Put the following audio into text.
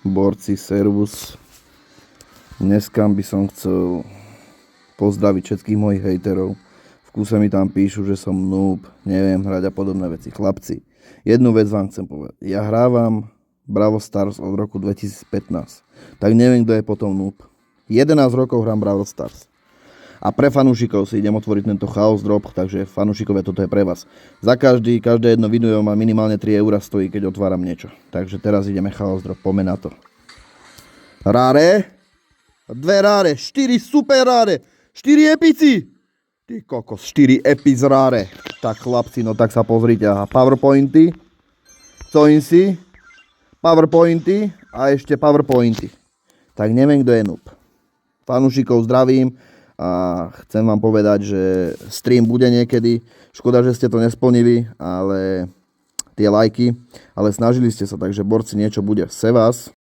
Borci, servus. Dneska by som chcel pozdraviť všetkých mojich hejterov. V kúse mi tam píšu, že som noob, neviem hrať a podobné veci. Chlapci, jednu vec vám chcem povedať. Ja hrávam Brawl Stars od roku 2015. Tak neviem, kto je potom noob. 11 rokov hrám Brawl Stars. A pre fanúšikov si idem otvoriť tento chaos drop, takže fanúšikovia, toto je pre vás. Za každé jedno video ma minimálne 3 € stojí, keď otváram niečo. Takže teraz ideme chaos drop, poďme na to. Rare, 2 rare, 4 super rare, 4 epici. Ty kokos, 4 epic rare. Tak chlapci, no tak sa pozrite, aha, powerpointy, co im si, powerpointy a ešte powerpointy. Tak neviem, kto je noob. Fanúšikov zdravím. A chcem vám povedať, že stream bude niekedy. Škoda, že ste to nesplnili, ale tie lajky. Ale snažili ste sa, takže borci, niečo bude. Sevas.